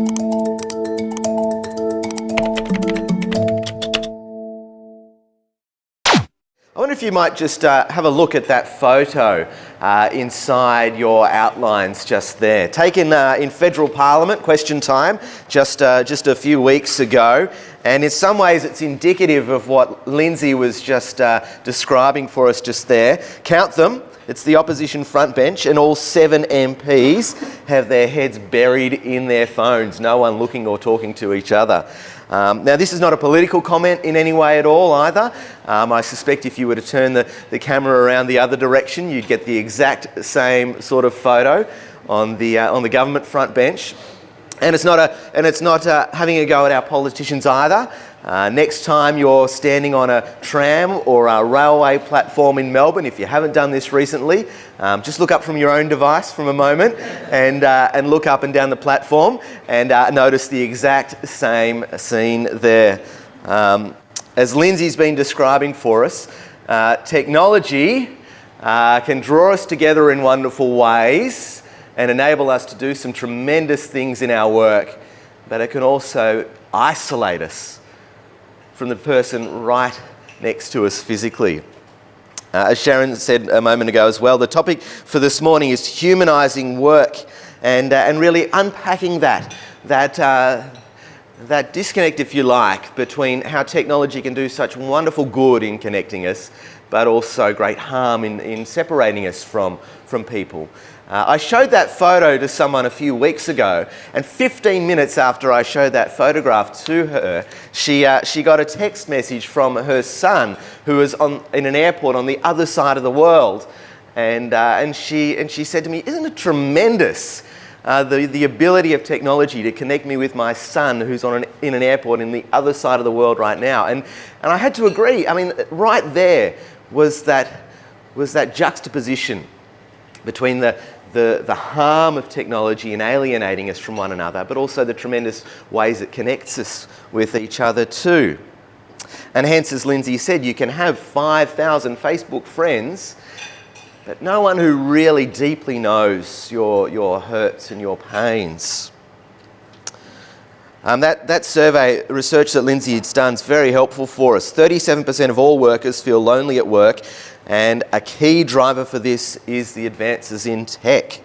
I wonder if you might just have a look at that photo inside your outlines just there. Taken in Federal Parliament, question time, just a few weeks ago. And in some ways it's indicative of what Lindsay was just describing for us just there. Count them. It's the opposition front bench, and all 7 MPs have their heads buried in their phones, no one looking or talking to each other. Now, this is not a political comment in any way at all either. I suspect if you were to turn the camera around the other direction, you'd get the exact same sort of photo on the government front bench. And it's not having a go at our politicians either. Next time you're standing on a tram or a railway platform in Melbourne, if you haven't done this recently, just look up from your own device for a moment and look up and down the platform and notice the exact same scene there. As Lindsay's been describing for us, technology can draw us together in wonderful ways and enable us to do some tremendous things in our work, but it can also isolate us from the person right next to us physically. As Sharon said a moment ago as well, the topic for this morning is humanising work and really unpacking that disconnect, if you like, between how technology can do such wonderful good in connecting us, but also great harm in separating us from people. I showed that photo to someone a few weeks ago, and 15 minutes after I showed that photograph to her, she got a text message from her son, who was in an airport on the other side of the world, and she said to me, "Isn't it tremendous the ability of technology to connect me with my son, who's in an airport in the other side of the world right now?" And I had to agree. I mean, right there was that juxtaposition between the harm of technology in alienating us from one another, but also the tremendous ways it connects us with each other too. And hence, as Lindsay said, you can have 5,000 Facebook friends, but no one who really deeply knows your hurts and your pains. That survey research that Lindsay has done is very helpful for us. 37% of all workers feel lonely at work, and a key driver for this is the advances in tech.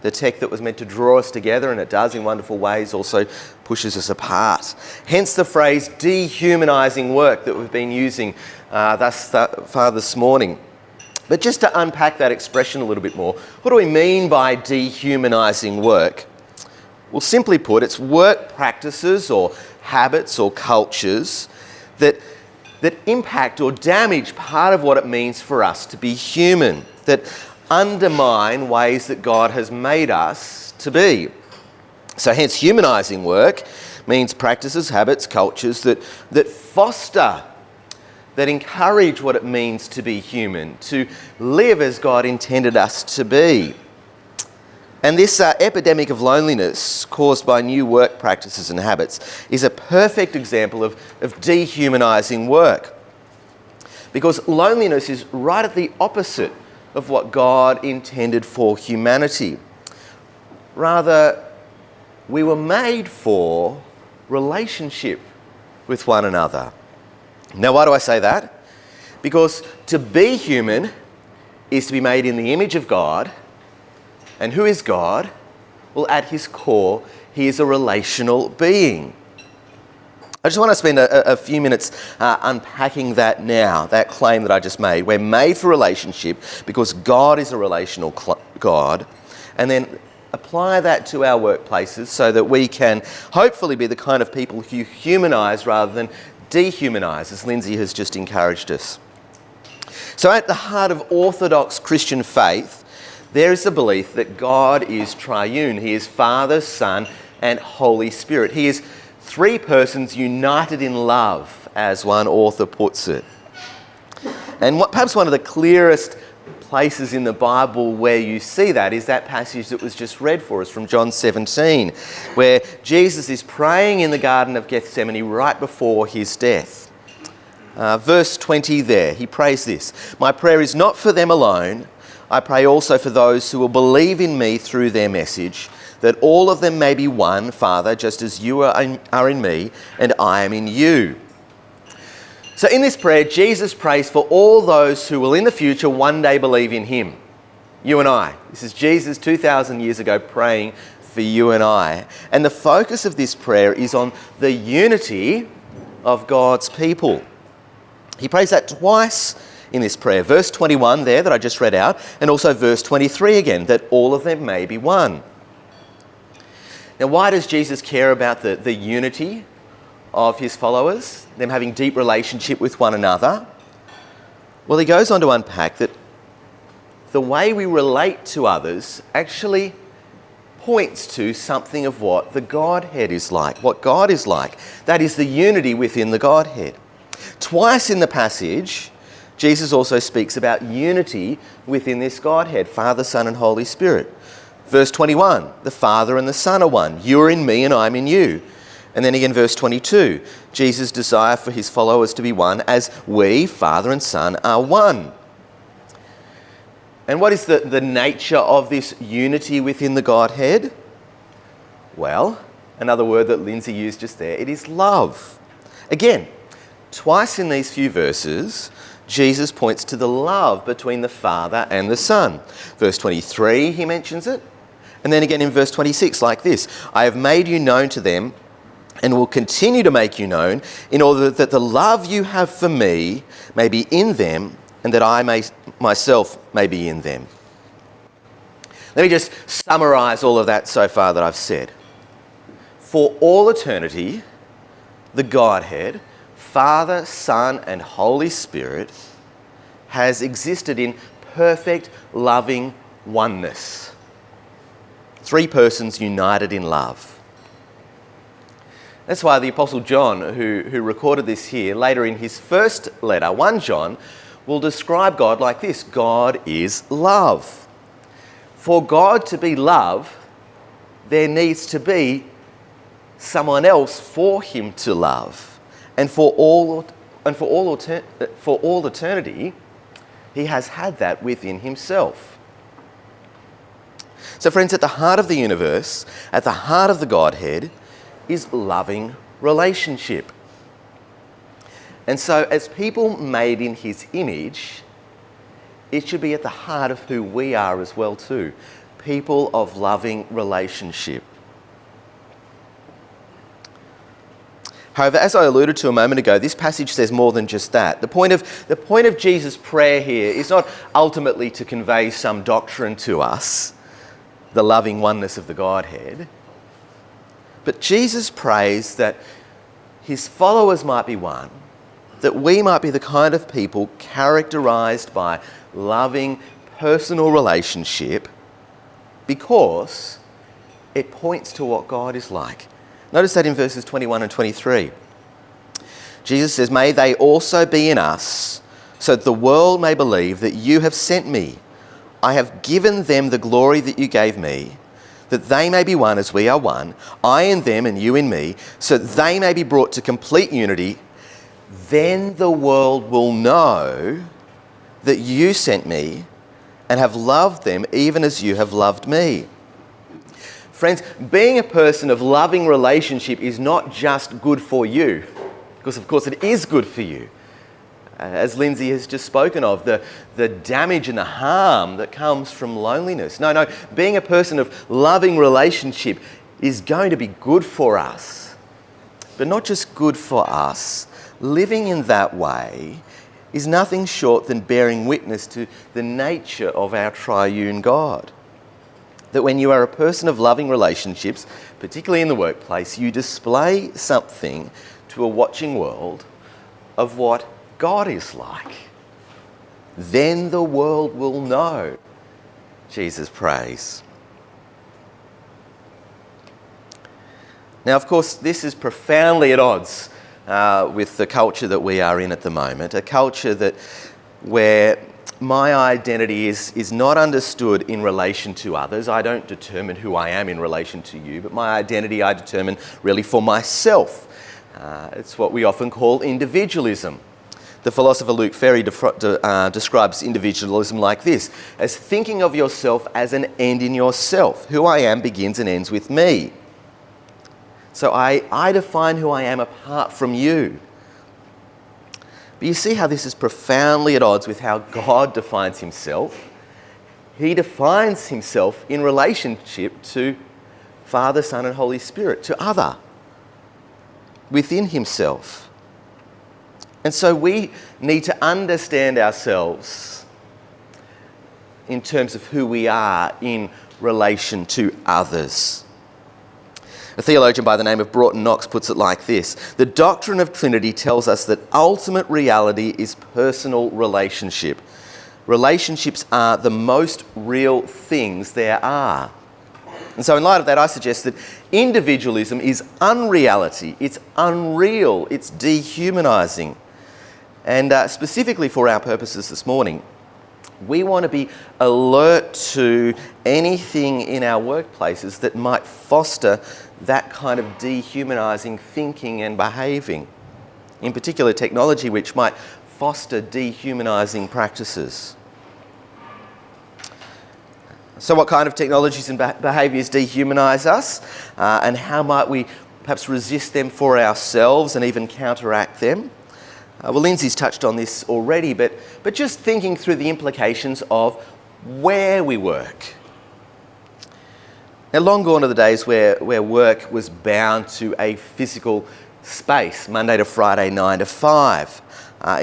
The tech that was meant to draw us together, and it does in wonderful ways, also pushes us apart. Hence the phrase dehumanising work that we've been using thus far this morning. But just to unpack that expression a little bit more, what do we mean by dehumanising work? Well, simply put, it's work practices or habits or cultures that impact or damage part of what it means for us to be human, that undermine ways that God has made us to be. So hence, humanising work means practices, habits, cultures that foster, that encourage what it means to be human, to live as God intended us to be. And this epidemic of loneliness caused by new work practices and habits is a perfect example of dehumanising work. Because loneliness is right at the opposite of what God intended for humanity. Rather, we were made for relationship with one another. Now, why do I say that? Because to be human is to be made in the image of God. And who is God? Well, at his core, he is a relational being. I just want to spend a few minutes unpacking that now, that claim that I just made. We're made for relationship because God is a relational God, and then apply that to our workplaces so that we can hopefully be the kind of people who humanise rather than dehumanise, as Lindsay has just encouraged us. So at the heart of orthodox Christian faith, there is the belief that God is triune. He is Father, Son, and Holy Spirit. He is three persons united in love, as one author puts it. And perhaps one of the clearest places in the Bible where you see that is that passage that was just read for us from John 17, where Jesus is praying in the Garden of Gethsemane right before his death. Verse 20 there, he prays this: "My prayer is not for them alone. I pray also for those who will believe in me through their message, that all of them may be one, Father, just as you are in me and I am in you. So in this prayer, Jesus prays for all those who will in the future one day believe in him. You and I. This is Jesus 2,000 years ago praying for you and I. And the focus of this prayer is on the unity of God's people. He prays that twice in this prayer. Verse 21 there that I just read out, and also verse 23 again, that all of them may be one. Now, why does Jesus care about the unity of his followers, them having deep relationship with one another? Well, he goes on to unpack that the way we relate to others actually points to something of what the Godhead is like, what God is like. That is the unity within the Godhead. Twice in the passage, Jesus also speaks about unity within this Godhead, Father, Son and Holy Spirit. Verse 21, the Father and the Son are one. You are in me and I'm in you. And then again, verse 22, Jesus' desire for his followers to be one as we, Father and Son, are one. And what is the nature of this unity within the Godhead? Well, another word that Lindsay used just there, it is love. Again, twice in these few verses, Jesus points to the love between the Father and the Son. Verse 23, he mentions it. And then again in verse 26, like this, I have made you known to them and will continue to make you known in order that the love you have for me may be in them and that I myself may be in them. Let me just summarise all of that so far that I've said. For all eternity, the Godhead, Father, Son and Holy Spirit, has existed in perfect, loving oneness. Three persons united in love. That's why the Apostle John, who recorded this here, later in his first letter, 1 John, will describe God like this: God is love. For God to be love, there needs to be someone else for him to love. And for all eternity, he has had that within himself. So friends, at the heart of the universe, at the heart of the Godhead, is loving relationship. And so as people made in his image, it should be at the heart of who we are as well too. People of loving relationship. However, as I alluded to a moment ago, this passage says more than just that. The point of Jesus' prayer here is not ultimately to convey some doctrine to us, the loving oneness of the Godhead, but Jesus prays that his followers might be one, that we might be the kind of people characterised by loving personal relationship, because it points to what God is like. Notice that in verses 21 and 23. Jesus says, may they also be in us, so that the world may believe that you have sent me. I have given them the glory that you gave me, that they may be one as we are one, I in them and you in me, so that they may be brought to complete unity. Then the world will know that you sent me and have loved them even as you have loved me. Friends, being a person of loving relationship is not just good for you, because of course it is good for you. As Lindsay has just spoken of, the damage and the harm that comes from loneliness. No, being a person of loving relationship is going to be good for us. But not just good for us. Living in that way is nothing short than bearing witness to the nature of our triune God. That when you are a person of loving relationships, particularly in the workplace, you display something to a watching world of what God is like. Then the world will know, Jesus prays. Now, of course, this is profoundly at odds with the culture that we are in at the moment, a culture where my identity is not understood in relation to others. I don't determine who I am in relation to you, but my identity I determine really for myself. It's what we often call individualism. The philosopher Luke Ferry describes individualism like this: as thinking of yourself as an end in yourself. Who I am begins and ends with me. So I define who I am apart from you. But you see how this is profoundly at odds with how God defines himself. He defines himself in relationship to Father, Son and Holy Spirit, to other, within himself. And so we need to understand ourselves in terms of who we are in relation to others. A theologian by the name of Broughton Knox puts it like this: the doctrine of Trinity tells us that ultimate reality is personal relationship. Relationships are the most real things there are. And so in light of that, I suggest that individualism is unreality, it's unreal, it's dehumanising. And specifically for our purposes this morning, we want to be alert to anything in our workplaces that might foster that kind of dehumanising thinking and behaving. In particular, technology which might foster dehumanising practices. So what kind of technologies and behaviours dehumanise us? And how might we perhaps resist them for ourselves and even counteract them? Well, Lindsay's touched on this already, but just thinking through the implications of where we work. Now, long gone are the days where work was bound to a physical space, Monday to Friday, 9 to 5.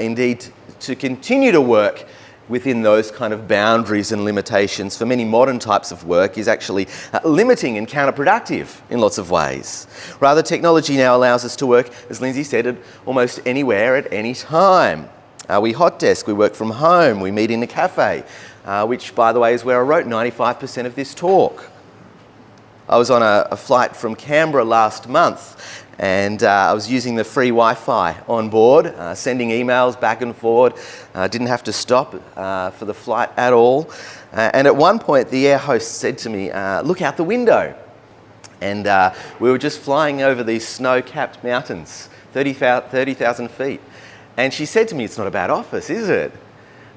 Indeed, to continue to work within those kind of boundaries and limitations for many modern types of work is actually limiting and counterproductive in lots of ways. Rather, technology now allows us to work, as Lindsay said, at almost anywhere at any time. We hot desk, we work from home, we meet in a cafe, which, by the way, is where I wrote 95% of this talk. I was on a flight from Canberra last month, and I was using the free Wi-Fi on board, sending emails back and forward. Didn't have to stop for the flight at all. And at one point, the air host said to me, look out the window. And we were just flying over these snow-capped mountains, 30,000 feet. And she said to me, it's not a bad office, is it?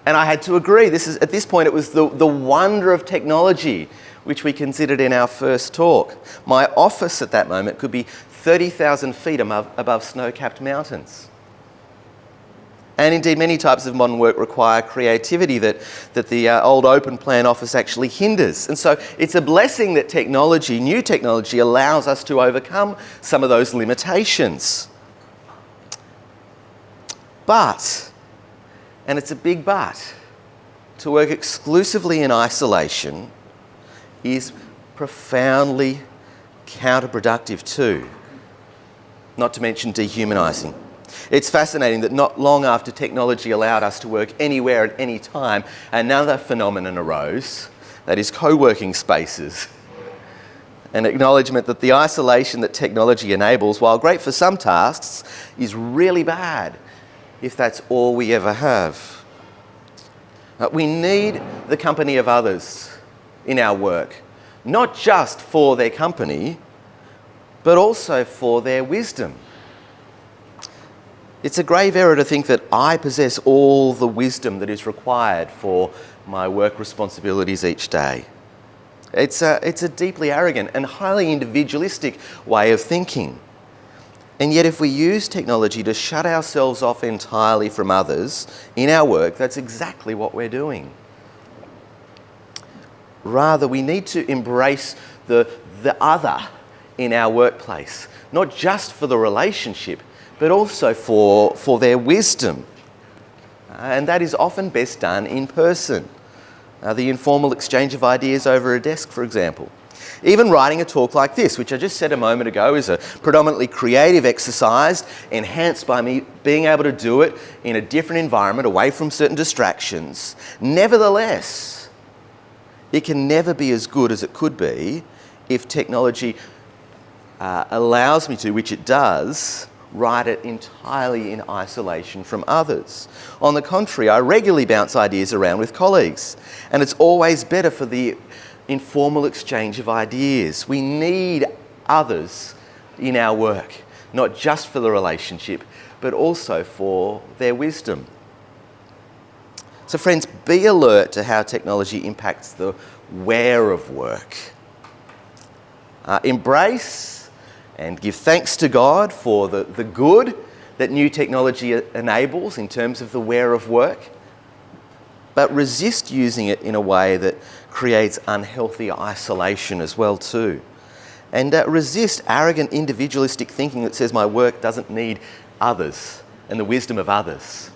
And I had to agree. At this point, it was the wonder of technology, which we considered in our first talk. My office at that moment could be 30,000 feet above snow-capped mountains. And indeed, many types of modern work require creativity that the old open plan office actually hinders. And so it's a blessing that new technology allows us to overcome some of those limitations. But, and it's a big but, to work exclusively in isolation is profoundly counterproductive too, not to mention dehumanising. It's fascinating that not long after technology allowed us to work anywhere at any time, another phenomenon arose, that is co-working spaces. An acknowledgement that the isolation that technology enables, while great for some tasks, is really bad if that's all we ever have. We need the company of others in our work, not just for their company, but also for their wisdom. It's a grave error to think that I possess all the wisdom that is required for my work responsibilities each day. It's a deeply arrogant and highly individualistic way of thinking. And yet if we use technology to shut ourselves off entirely from others in our work, that's exactly what we're doing. Rather, we need to embrace the other in our workplace, not just for the relationship, but also for their wisdom. And that is often best done in person. The informal exchange of ideas over a desk, for example. Even writing a talk like this, which I just said a moment ago is a predominantly creative exercise, enhanced by me being able to do it in a different environment, away from certain distractions. Nevertheless, it can never be as good as it could be if technology allows me to, which it does, write it entirely in isolation from others. On the contrary, I regularly bounce ideas around with colleagues, and it's always better for the informal exchange of ideas. We need others in our work, not just for the relationship, but also for their wisdom. So friends, be alert to how technology impacts the where of work. Embrace and give thanks to God for the good that new technology enables in terms of the where of work, but resist using it in a way that creates unhealthy isolation as well too. And resist arrogant individualistic thinking that says my work doesn't need others and the wisdom of others.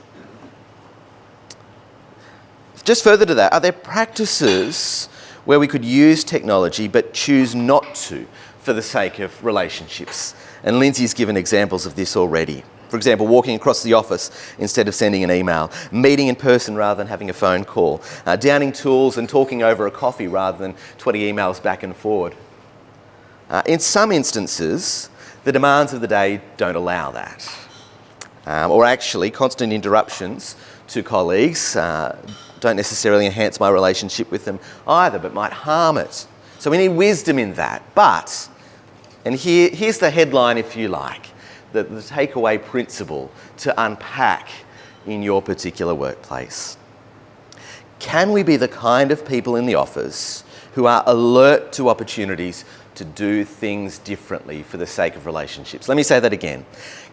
Just further to that, are there practices where we could use technology but choose not to for the sake of relationships? And Lindsay's given examples of this already. For example, walking across the office instead of sending an email, meeting in person rather than having a phone call, downing tools and talking over a coffee rather than 20 emails back and forward. In some instances, the demands of the day don't allow that. Or actually, constant interruptions to colleagues don't necessarily enhance my relationship with them either, but might harm it. So we need wisdom in that. But, and here's the headline if you like, the takeaway principle to unpack in your particular workplace. Can we be the kind of people in the office who are alert to opportunities to do things differently for the sake of relationships? Let me say that again.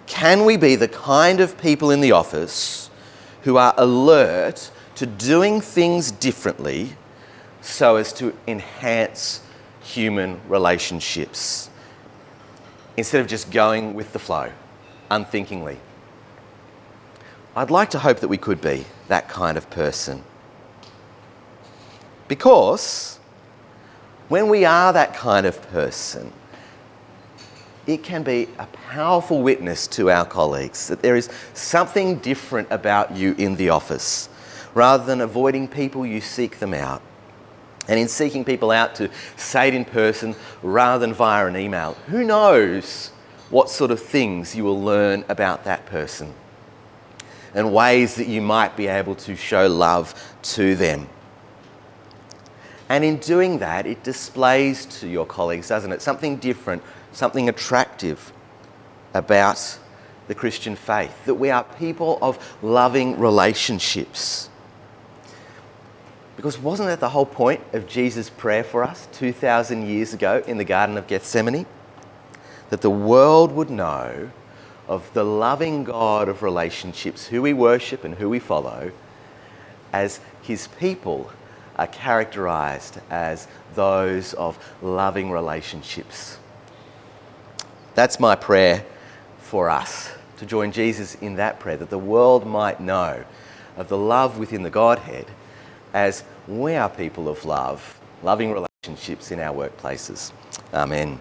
Can we be the kind of people in the office who are alert to doing things differently so as to enhance human relationships, instead of just going with the flow, unthinkingly? I'd like to hope that we could be that kind of person. Because when we are that kind of person, it can be a powerful witness to our colleagues that there is something different about you in the office. Rather than avoiding people, you seek them out. And in seeking people out, to say it in person rather than via an email, who knows what sort of things you will learn about that person and ways that you might be able to show love to them. And in doing that, it displays to your colleagues, doesn't it, something different, something attractive about the Christian faith, that we are people of loving relationships. Because wasn't that the whole point of Jesus' prayer for us 2,000 years ago in the Garden of Gethsemane? That the world would know of the loving God of relationships, who we worship and who we follow, as his people are characterised as those of loving relationships. That's my prayer for us, to join Jesus in that prayer, that the world might know of the love within the Godhead as we are people of love, loving relationships in our workplaces. Amen.